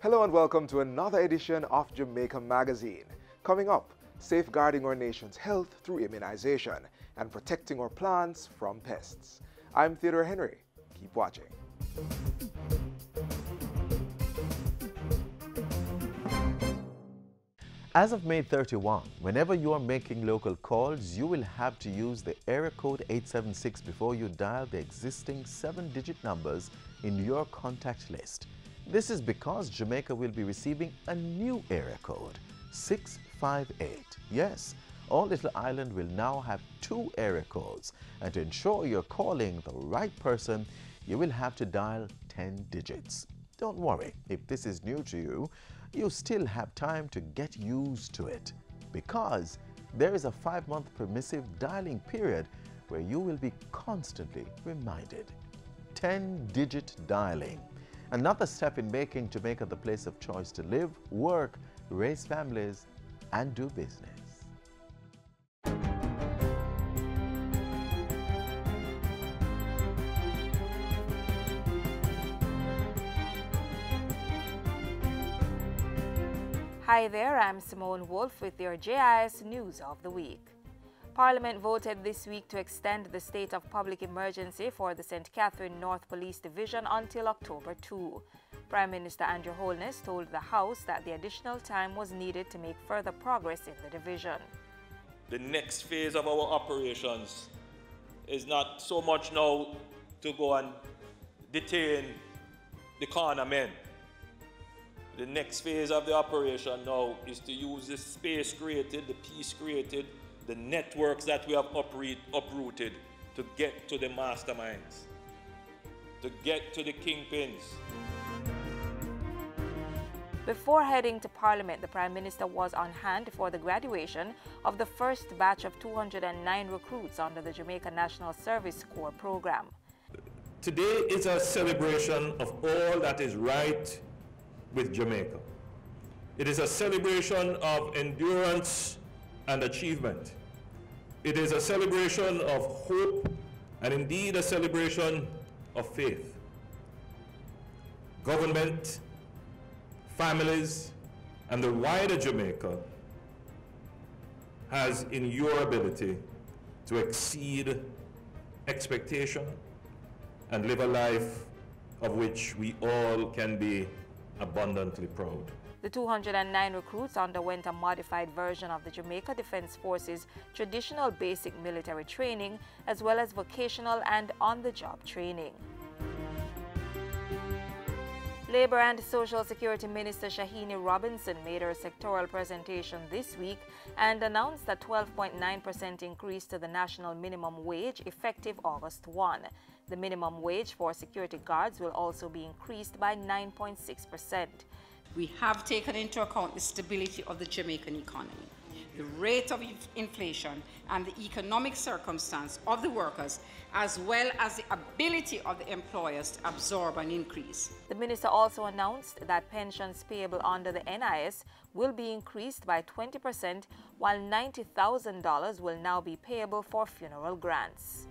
Hello and welcome to another edition of Jamaica Magazine. Coming up, safeguarding our nation's health through immunization and protecting our plants from pests. I'm Theodore Henry. Keep watching. As of May 31, whenever you are making local calls, you will have to use the area code 876 before you dial the existing 7-digit numbers in your contact list. This is because Jamaica will be receiving a new area code, 658. Yes, our little island will now have 2 area codes, and to ensure you're calling the right person, you will have to dial 10 digits. Don't worry, if this is new to you, you still have time to get used to it, because there is a 5-month permissive dialing period where you will be constantly reminded. 10-digit dialing. Another step in making Jamaica the place of choice to live, work, raise families, and do business. Hi there, I'm Simone Wolf with your JIS News of the Week. Parliament voted this week to extend the state of public emergency for the St. Catherine North Police Division until October 2. Prime Minister Andrew Holness told the House that the additional time was needed to make further progress in the division. The next phase of our operations is not so much now to go and detain the corner men. The next phase of the operation now is to use the space created, the peace created, the networks that we have uprooted to get to the masterminds, to get to the kingpins. Before heading to Parliament, the Prime Minister was on hand for the graduation of the first batch of 209 recruits under the Jamaica National Service Corps program. Today is a celebration of all that is right with Jamaica. It is a celebration of endurance and achievement. It is a celebration of hope and indeed a celebration of faith. Government, families, and the wider Jamaica has in your ability to exceed expectation and live a life of which we all can be abundantly proud. The 209 recruits underwent a modified version of the Jamaica Defense Force's traditional basic military training, as well as vocational and on-the-job training. Labour and Social Security Minister Shahini Robinson made her sectoral presentation this week and announced a 12.9% increase to the national minimum wage effective August 1. The minimum wage for security guards will also be increased by 9.6%. We have taken into account the stability of the Jamaican economy, the rate of inflation, and the economic circumstance of the workers, as well as the ability of the employers to absorb an increase. The minister also announced that pensions payable under the NIS will be increased by 20%, while $90,000 will now be payable for funeral grants.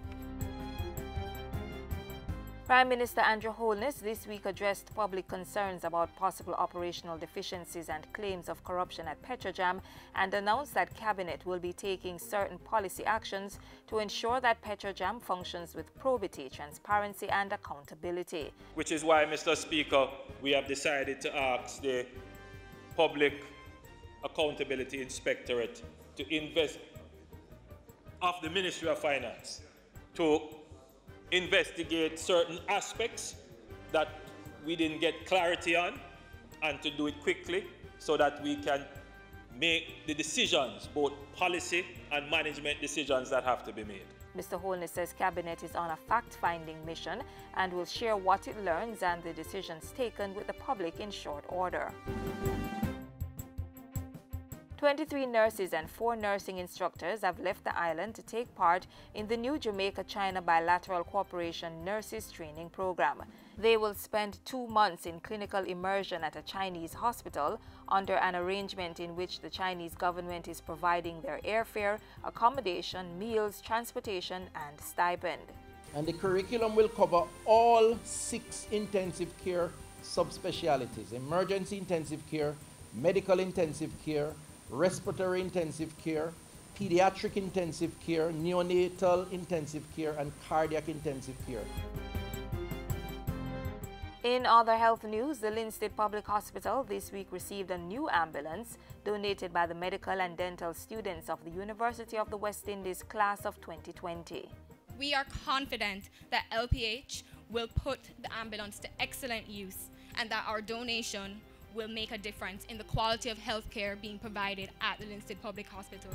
Prime Minister Andrew Holness this week addressed public concerns about possible operational deficiencies and claims of corruption at Petrojam and announced that Cabinet will be taking certain policy actions to ensure that Petrojam functions with probity, transparency and accountability. Which is why, Mr. Speaker, we have decided to ask the Public Accountability Inspectorate to invest of the Ministry of Finance to investigate certain aspects that we didn't get clarity on and to do it quickly so that we can make the decisions, both policy and management decisions that have to be made. Mr. Holness says Cabinet is on a fact-finding mission and will share what it learns and the decisions taken with the public in short order. 23 nurses and 4 nursing instructors have left the island to take part in the new Jamaica-China Bilateral Cooperation Nurses Training Program. They will spend 2 months in clinical immersion at a Chinese hospital under an arrangement in which the Chinese government is providing their airfare, accommodation, meals, transportation, and stipend. And the curriculum will cover all 6 intensive care subspecialties: emergency intensive care, medical intensive care, respiratory intensive care, pediatric intensive care, neonatal intensive care, and cardiac intensive care. In other health news, the Linstead Public Hospital this week received a new ambulance donated by the medical and dental students of the University of the West Indies class of 2020. We are confident that LPH will put the ambulance to excellent use and that our donation will make a difference in the quality of healthcare being provided at the Linstead Public Hospital.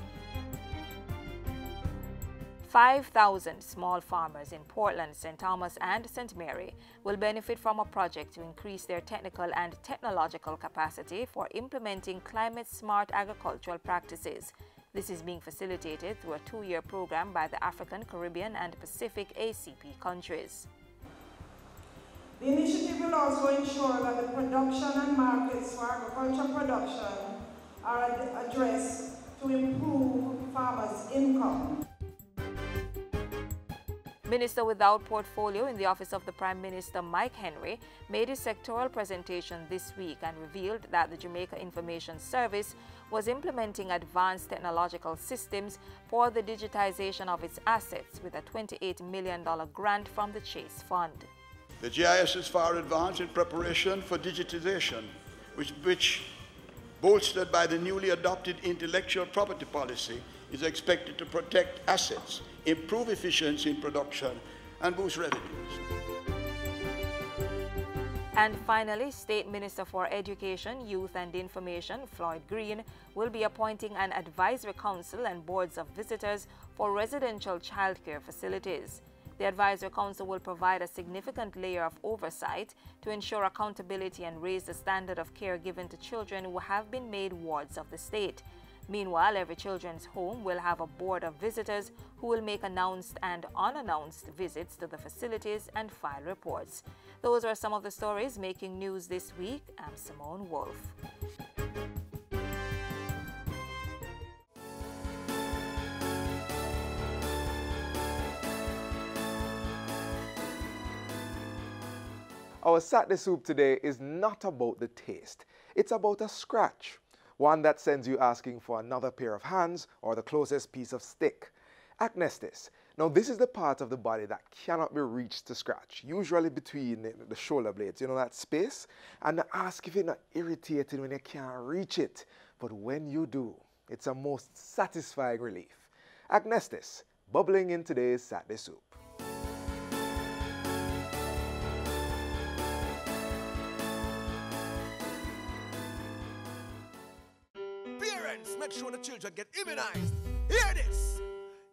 5,000 small farmers in Portland, St. Thomas and St. Mary will benefit from a project to increase their technical and technological capacity for implementing climate-smart agricultural practices. This is being facilitated through a 2-year program by the African, Caribbean and Pacific ACP countries. The initiative will also ensure that the production and markets for agricultural production are addressed to improve farmers' income. Minister without portfolio in the office of the Prime Minister, Mike Henry, made his sectoral presentation this week and revealed that the Jamaica Information Service was implementing advanced technological systems for the digitization of its assets with a $28 million grant from the Chase Fund. The GIS is far advanced in preparation for digitization, which bolstered by the newly adopted intellectual property policy, is expected to protect assets, improve efficiency in production, and boost revenues. And finally, State Minister for Education, Youth and Information, Floyd Green, will be appointing an advisory council and boards of visitors for residential childcare facilities. The Advisory Council will provide a significant layer of oversight to ensure accountability and raise the standard of care given to children who have been made wards of the state. Meanwhile, every children's home will have a board of visitors who will make announced and unannounced visits to the facilities and file reports. Those are some of the stories making news this week. I'm Simone Wolf. Our Saturday Soup today is not about the taste. It's about a scratch. One that sends you asking for another pair of hands or the closest piece of stick. Acnestis. Now this is the part of the body that cannot be reached to scratch, usually between the shoulder blades, you know, that space. And ask if you're not irritated when you can't reach it. But when you do, it's a most satisfying relief. Acnestis, bubbling in today's Saturday Soup. Make sure the children get immunized. Hear this!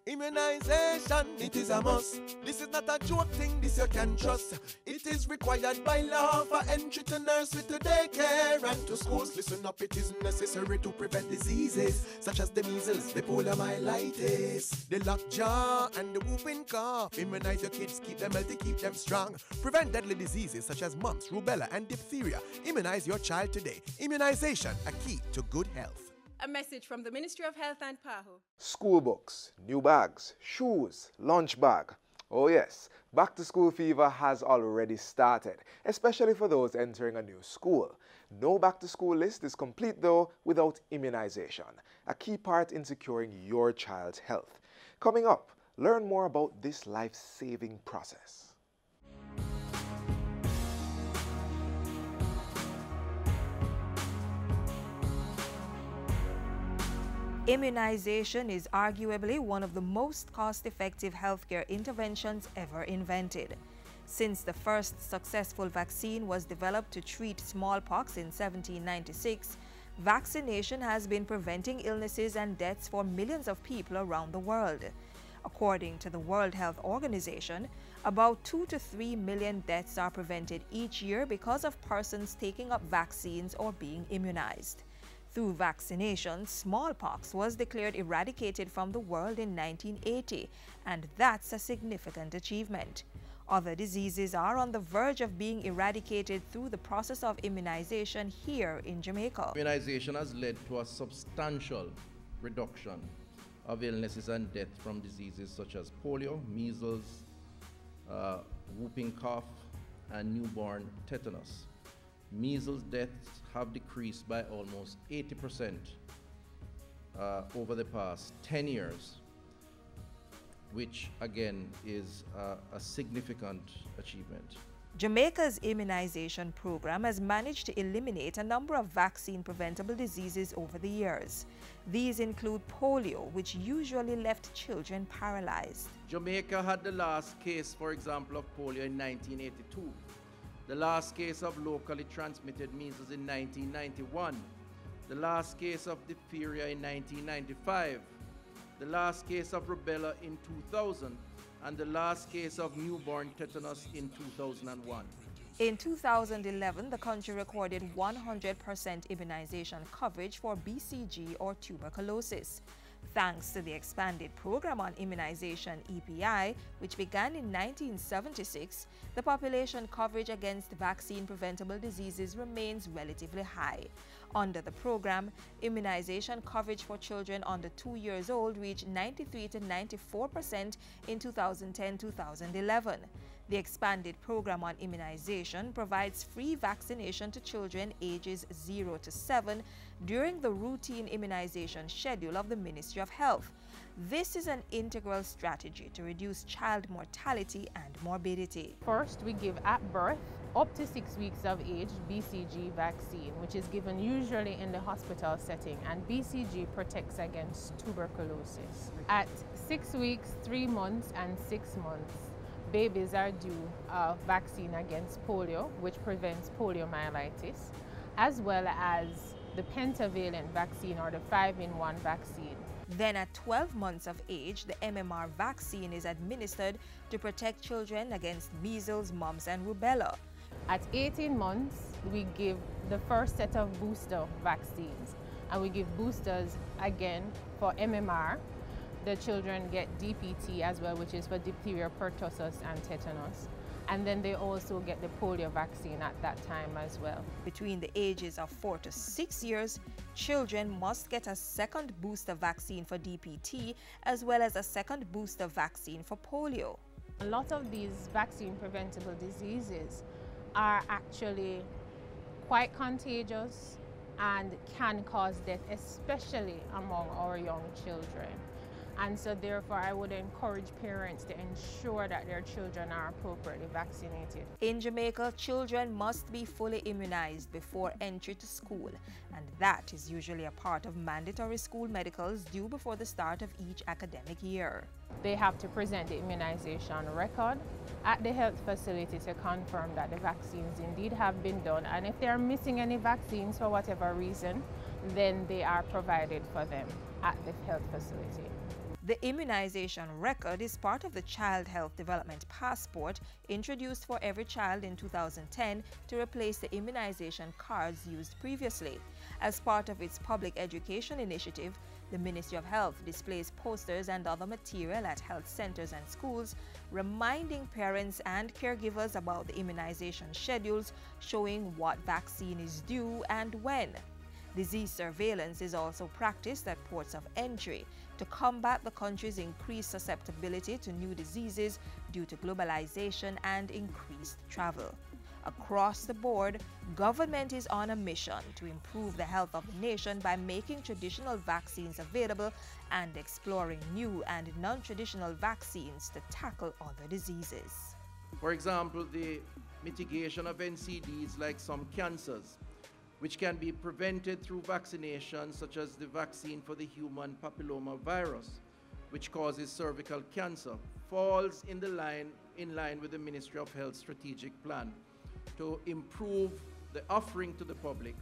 Immunization, it is a must. This is not a joke thing, this you can trust. It is required by law for entry to nursery, to daycare and to schools. Listen up, it is necessary to prevent diseases such as the measles, the poliomyelitis, the lockjaw and the whooping cough. Immunize your kids, keep them healthy, keep them strong. Prevent deadly diseases such as mumps, rubella and diphtheria. Immunize your child today. Immunization, a key to good health. A message from the Ministry of Health and PAHO. School books, new bags, shoes, lunch bag. Oh yes, back to school fever has already started, especially for those entering a new school. No back to school list is complete though without immunization, a key part in securing your child's health. Coming up, learn more about this life-saving process. Immunization is arguably one of the most cost-effective healthcare interventions ever invented. Since the first successful vaccine was developed to treat smallpox in 1796, vaccination has been preventing illnesses and deaths for millions of people around the world. According to the World Health Organization, about 2 to 3 million deaths are prevented each year because of persons taking up vaccines or being immunized. Through vaccination, smallpox was declared eradicated from the world in 1980, and that's a significant achievement. Other diseases are on the verge of being eradicated through the process of immunization here in Jamaica. Immunization has led to a substantial reduction of illnesses and death from diseases such as polio, measles, whooping cough, and newborn tetanus. measles deaths have decreased by almost 80% over the past 10 years, which again is a significant achievement. Jamaica's immunization program has managed to eliminate a number of vaccine-preventable diseases over the years. These include polio, which usually left children paralyzed. Jamaica had the last case, for example, of polio in 1982, the last case of locally transmitted measles in 1991, the last case of diphtheria in 1995, the last case of rubella in 2000, and the last case of newborn tetanus in 2001. In 2011, the country recorded 100% immunization coverage for BCG or tuberculosis. Thanks to the expanded program on immunization EPI, which began in 1976, the population coverage against vaccine-preventable diseases remains relatively high. Under the program, immunization coverage for children under 2 years old reached 93 to 94% in 2010-2011. The expanded program on immunization provides free vaccination to children ages 0 to 7 during the routine immunization schedule of the Ministry of Health. This is an integral strategy to reduce child mortality and morbidity. First, we give at birth up to 6 weeks of age BCG vaccine, which is given usually in the hospital setting, and BCG protects against tuberculosis. At 6 weeks, 3 months, and 6 months, babies are due a vaccine against polio, which prevents poliomyelitis, as well as the pentavalent vaccine or the 5-in-1 vaccine. Then at 12 months of age, the MMR vaccine is administered to protect children against measles, mumps, and rubella. At 18 months, we give the first set of booster vaccines, and we give boosters again for MMR. The children get DPT as well, which is for diphtheria, pertussis, and tetanus. And then they also get the polio vaccine at that time as well. Between the ages of 4 to 6 years, children must get a second booster vaccine for DPT as well as a second booster vaccine for polio. A lot of these vaccine-preventable diseases are actually quite contagious and can cause death, especially among our young children. And so therefore, I would encourage parents to ensure that their children are appropriately vaccinated. In Jamaica, children must be fully immunized before entry to school, and that is usually a part of mandatory school medicals due before the start of each academic year. They have to present the immunization record at the health facility to confirm that the vaccines indeed have been done, and if they are missing any vaccines for whatever reason, then they are provided for them at the health facility. The immunization record is part of the Child Health Development Passport introduced for every child in 2010 to replace the immunization cards used previously. As part of its public education initiative, the Ministry of Health displays posters and other material at health centers and schools, reminding parents and caregivers about the immunization schedules, showing what vaccine is due and when. Disease surveillance is also practiced at ports of entry to combat the country's increased susceptibility to new diseases due to globalization and increased travel. Across the board, government is on a mission to improve the health of the nation by making traditional vaccines available and exploring new and non-traditional vaccines to tackle other diseases. For example, the mitigation of NCDs like some cancers, which can be prevented through vaccination, such as the vaccine for the human papilloma virus, which causes cervical cancer, falls in line with the Ministry of Health strategic plan to improve the offering to the public.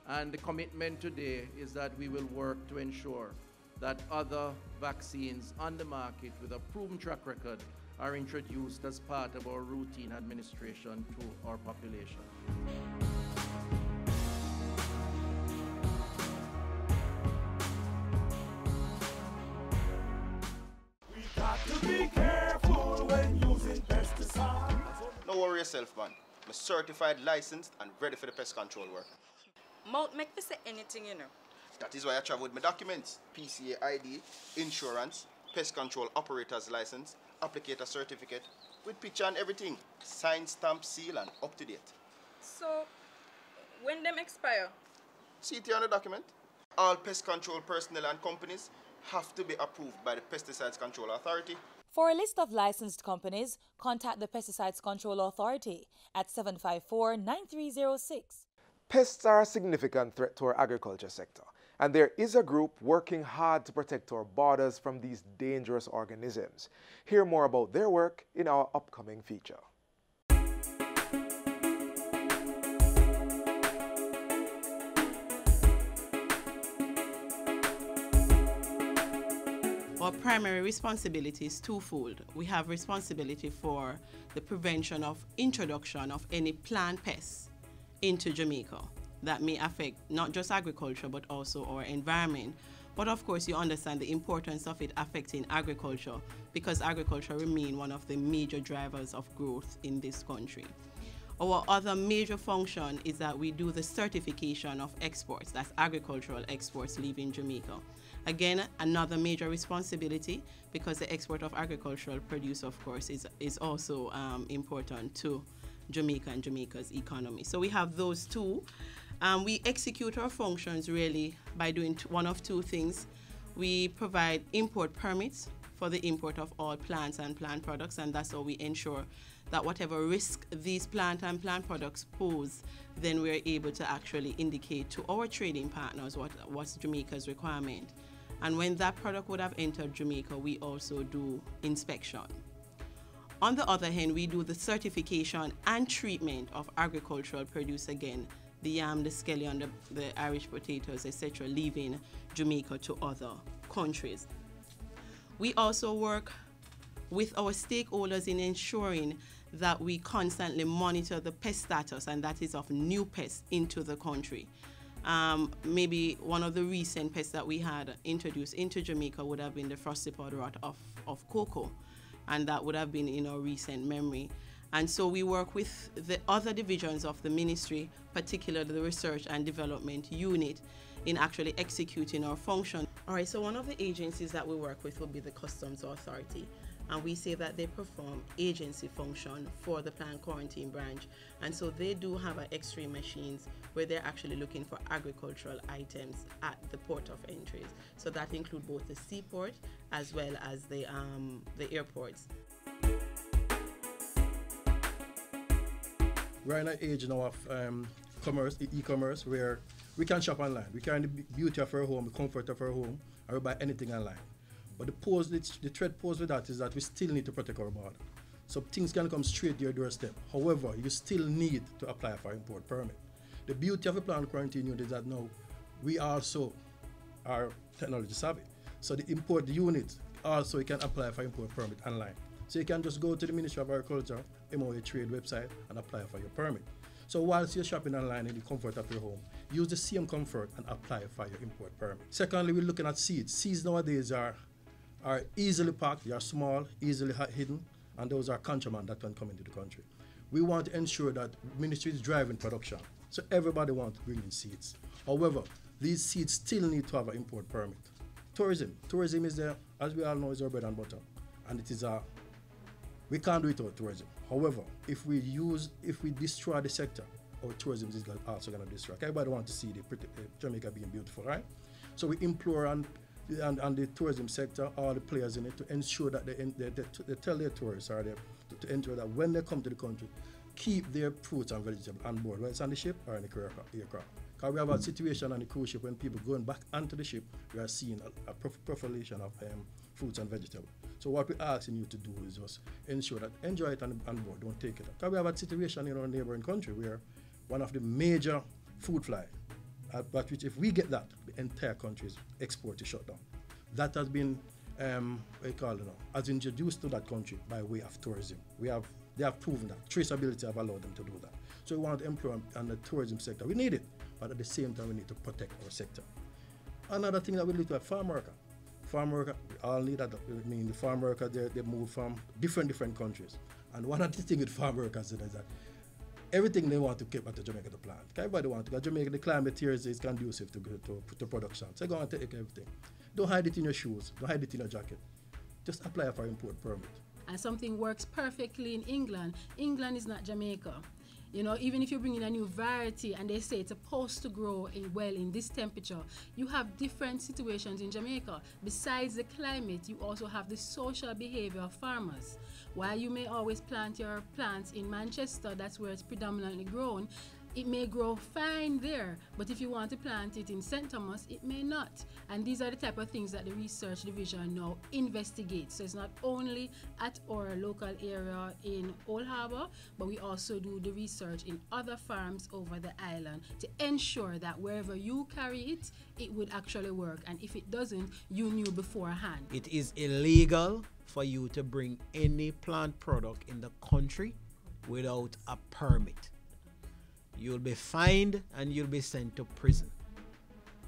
And the commitment today is that we will work to ensure that other vaccines on the market with a proven track record are introduced as part of our routine administration to our population. Be careful when using pesticides. No worry yourself, man. I'm certified, licensed, and ready for the pest control work. Mouth make me say anything, you know. That is why I travel with my documents: PCA ID, insurance, pest control operator's license, applicator certificate, with picture and everything. Signed, stamp, seal, and up to date. So, When them expire? See it here on the document. All pest control personnel and companies have to be approved by the Pesticides Control Authority. For a list of licensed companies, contact the Pesticides Control Authority at 754-9306. Pests are a significant threat to our agriculture sector, and there is a group working hard to protect our borders from these dangerous organisms. Hear more about their work in our upcoming feature. Our primary responsibility is twofold. We have responsibility for the prevention of introduction of any plant pests into Jamaica that may affect not just agriculture but also our environment. But of course you understand the importance of it affecting agriculture because agriculture remains one of the major drivers of growth in this country. Our other major function is that we do the certification of exports, that's agricultural exports leaving Jamaica. Again, another major responsibility because the export of agricultural produce, of course, is also important to Jamaica and Jamaica's economy. So we have those two. We execute our functions really by doing one of two things. We provide import permits for the import of all plants and plant products, and that's how we ensure that whatever risk these plant and plant products pose, then we're able to actually indicate to our trading partners what's Jamaica's requirement. And when that product would have entered Jamaica, we also do inspection. On the other hand, we do the certification and treatment of agricultural produce again, the yam, the scallion, the Irish potatoes, etc., leaving Jamaica to other countries. We also work with our stakeholders in ensuring that we constantly monitor the pest status, and that is of new pests into the country. Maybe one of the recent pests that we had introduced into Jamaica would have been the frosty pod rot of cocoa, and that would have been in our recent memory. And so we work with the other divisions of the ministry, particularly the Research and Development Unit, in actually executing our function. All right, so one of the agencies that we work with will be the Customs Authority. And we say that they perform agency function for the plant quarantine branch. And so they do have X-ray machines where they're actually looking for agricultural items at the port of entries. So that includes both the seaport as well as the airports. We're in an age now of commerce, e-commerce, where we can shop online. We carry the beauty of our home, the comfort of our home, and we buy anything online. But the threat posed with that is that we still need to protect our border. So things can come straight to your doorstep. However, you still need to apply for import permit. The beauty of the plant quarantine unit is that now we also are technology savvy. So the import unit also you can apply for import permit online. So you can just go to the Ministry of Agriculture, MOA Trade website and apply for your permit. So whilst you're shopping online in the comfort of your home, use the same comfort and apply for your import permit. Secondly, we're looking at seeds. Seeds nowadays are easily packed, they are small, easily hidden, and those are contraband that can come into the country. We want to ensure that ministry is driving production, so everybody wants to bring in seeds. However, these seeds still need to have an import permit. Tourism is there, as we all know, is our bread and butter, and it is we can't do it without tourism. However, if we destroy the sector, our tourism is also going to destroy. Everybody wants to see the Jamaica being beautiful, right? So we implore on the tourism sector, all the players in it, to ensure that they tell their tourists to ensure that when they come to the country, keep their fruits and vegetables on board, whether it's on the ship or in the aircraft. Because we have a situation on the cruise ship when people going back onto the ship, we are seeing a proliferation of fruits and vegetables. So what we're asking you to do is just ensure that enjoy it on board, don't take it. Because we have a situation in our neighboring country where one of the major food fly, but which if we get that, the entire country's export is shut down. That has been, as introduced to that country by way of tourism. They have proven that. Traceability have allowed them to do that. So we want to employ on the tourism sector. We need it, but at the same time, we need to protect our sector. Another thing that we need to have, farm worker. Farm worker, we all need that. I mean, the farm worker, they move from different countries. And one of the things with farm workers is that everything they want to keep at the Jamaica to plant. Everybody wants to go. Jamaica, the climate here is conducive to production. So go and take everything. Don't hide it in your shoes. Don't hide it in your jacket. Just apply for import permit. And something works perfectly in England. England is not Jamaica. You know, even if you bring in a new variety and they say it's supposed to grow well in this temperature, you have different situations in Jamaica. Besides the climate, you also have the social behavior of farmers. While you may always plant your plants in Manchester, that's where it's predominantly grown, it may grow fine there, but if you want to plant it in St. Thomas, it may not. And these are the type of things that the research division now investigates. So it's not only at our local area in Old Harbour, but we also do the research in other farms over the island to ensure that wherever you carry it, it would actually work. And if it doesn't, you knew beforehand. It is illegal for you to bring any plant product in the country without a permit. You'll be fined and you'll be sent to prison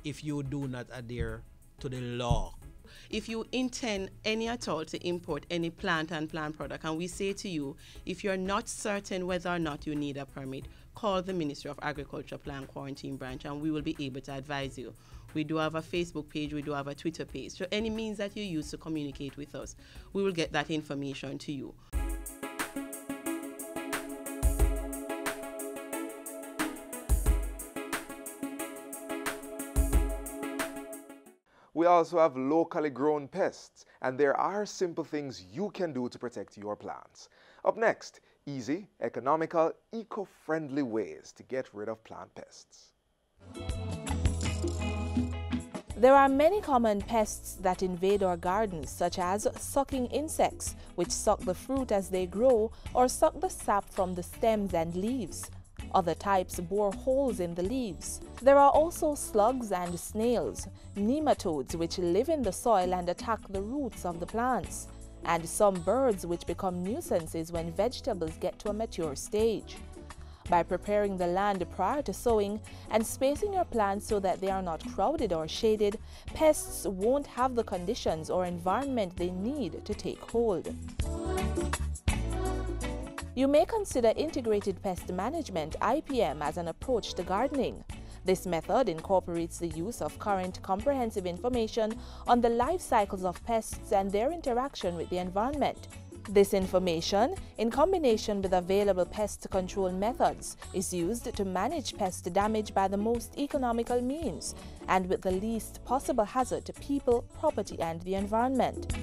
if you do not adhere to the law. If you intend any at all to import any plant and plant product, and we say to you, if you're not certain whether or not you need a permit, call the Ministry of Agriculture Plant Quarantine Branch and we will be able to advise you. We do have a Facebook page, we do have a Twitter page. So any means that you use to communicate with us, we will get that information to you. We also have locally grown pests, and there are simple things you can do to protect your plants. Up next, easy, economical, eco-friendly ways to get rid of plant pests. There are many common pests that invade our gardens, such as sucking insects, which suck the fruit as they grow or suck the sap from the stems and leaves. Other types bore holes in the leaves. There are also slugs and snails, nematodes which live in the soil and attack the roots of the plants, and some birds which become nuisances when vegetables get to a mature stage. By preparing the land prior to sowing and spacing your plants so that they are not crowded or shaded, pests won't have the conditions or environment they need to take hold. You may consider integrated pest management (IPM) as an approach to gardening. This method incorporates the use of current comprehensive information on the life cycles of pests and their interaction with the environment. This information, in combination with available pest control methods, is used to manage pest damage by the most economical means and with the least possible hazard to people, property, and the environment.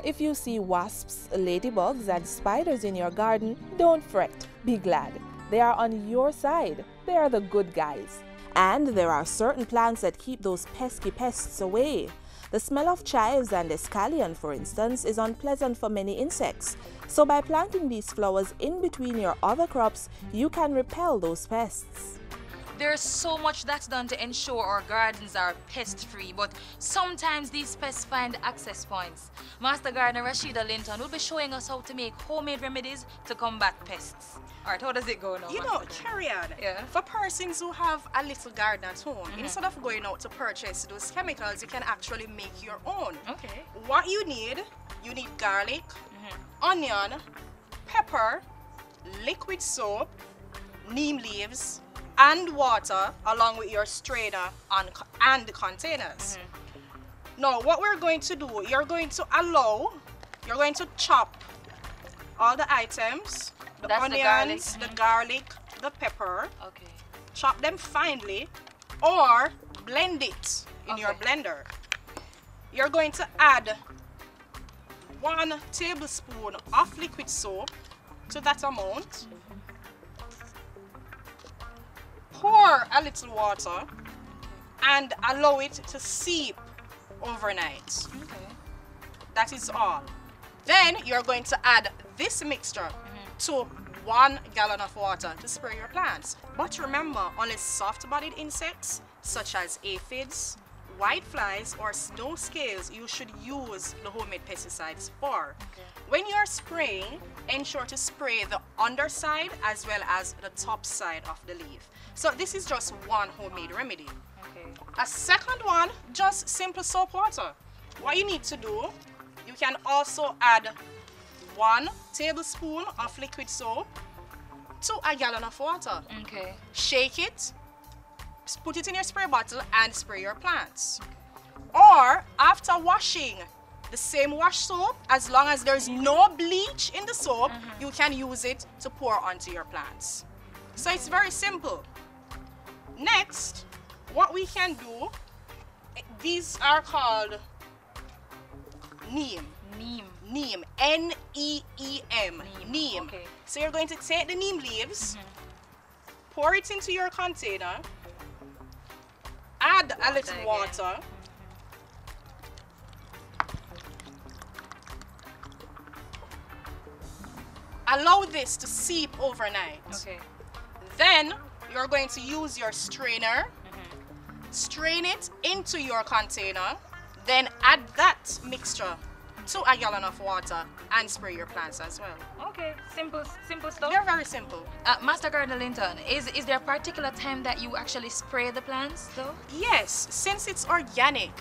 If you see wasps, ladybugs, and spiders in your garden, don't fret, be glad. They are on your side. They are the good guys. And there are certain plants that keep those pesky pests away. The smell of chives and escallion, for instance, is unpleasant for many insects. So by planting these flowers in between your other crops, you can repel those pests. There's so much that's done to ensure our gardens are pest-free, but sometimes these pests find access points. Master Gardener Rashida Linton will be showing us how to make homemade remedies to combat pests. Alright, how does it go now? You know, carry on. Yeah. For persons who have a little garden at home, instead of going out to purchase those chemicals, you can actually make your own. Okay. What you need garlic, onion, pepper, liquid soap, neem leaves, and water, along with your strainer and the containers. Now, what we're going to do, you're going to chop all the items, the onions, the garlic, the pepper. Okay. Chop them finely or blend it in your blender. You're going to add 1 tablespoon of liquid soap to that amount. Pour a little water and allow it to seep overnight. Okay. That is all. Then you're going to add this mixture to 1 gallon of water to spray your plants. But remember, only soft-bodied insects such as aphids, whiteflies, or snow scales you should use the homemade pesticides for. Okay. When you are spraying, ensure to spray the underside as well as the top side of the leaf. So this is just one homemade remedy. Okay. A second one, just simple soap water. What you need to do, you can also add 1 tablespoon of liquid soap to a gallon of water. Okay. Shake it, put it in your spray bottle and spray your plants. Or after washing the same wash soap, as long as there's no bleach in the soap, you can use it to pour onto your plants. So it's very simple. Next, what we can do, these are called neem. Neem. N-E-E-M. Neem. Okay. So you're going to take the neem leaves, pour it into your container, add a little water, allow this to seep overnight. Okay. Then you're going to use your strainer, strain it into your container, then add that mixture to a gallon of water and spray your plants as well. Okay, simple stuff. They're very simple. Master Gardener Linton, is there a particular time that you actually spray the plants though? Yes, since it's organic,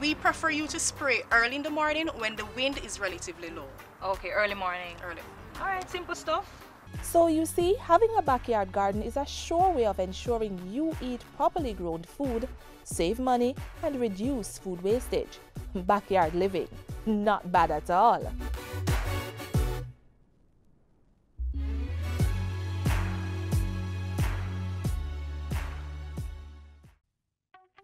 we prefer you to spray early in the morning when the wind is relatively low. Okay, early morning. Early. All right, simple stuff. So you see, having a backyard garden is a sure way of ensuring you eat properly grown food, save money, and reduce food wastage. Backyard living, not bad at all.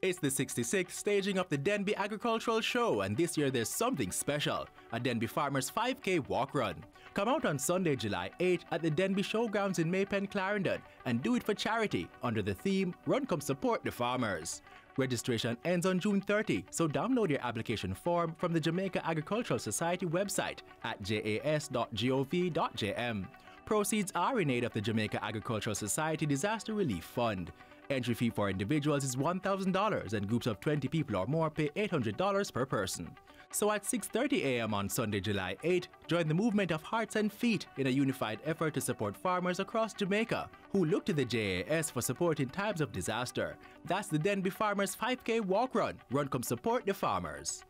It's the 66th staging of the Denby Agricultural Show, and this year there's something special, a Denby Farmers 5K walk run. Come out on Sunday, July 8 at the Denby Showgrounds in Maypen, Clarendon, and do it for charity under the theme Run Come Support the Farmers. Registration ends on June 30, so download your application form from the Jamaica Agricultural Society website at jas.gov.jm. Proceeds are in aid of the Jamaica Agricultural Society Disaster Relief Fund. Entry fee for individuals is $1,000 and groups of 20 people or more pay $800 per person. So at 6:30 a.m. on Sunday, July 8, join the movement of hearts and feet in a unified effort to support farmers across Jamaica who look to the JAS for support in times of disaster. That's the Denby Farmers 5K walk run. Run come support the farmers.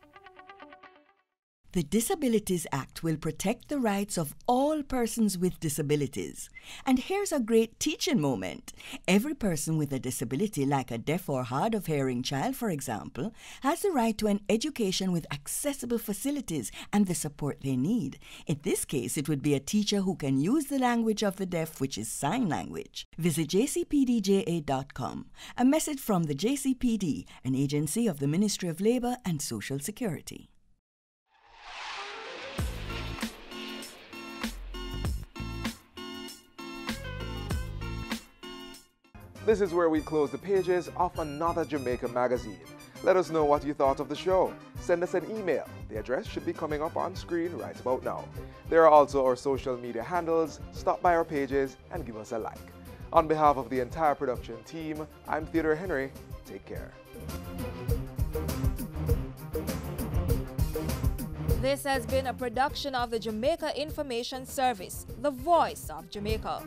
The Disabilities Act will protect the rights of all persons with disabilities. And here's a great teaching moment. Every person with a disability, like a deaf or hard of hearing child, for example, has the right to an education with accessible facilities and the support they need. In this case, it would be a teacher who can use the language of the deaf, which is sign language. Visit jcpdja.com. A message from the JCPD, an agency of the Ministry of Labour and Social Security. This is where we close the pages of another Jamaica Magazine. Let us know what you thought of the show. Send us an email. The address should be coming up on screen right about now. There are also our social media handles. Stop by our pages and give us a like. On behalf of the entire production team, I'm Theodore Henry. Take care. This has been a production of the Jamaica Information Service, the voice of Jamaica.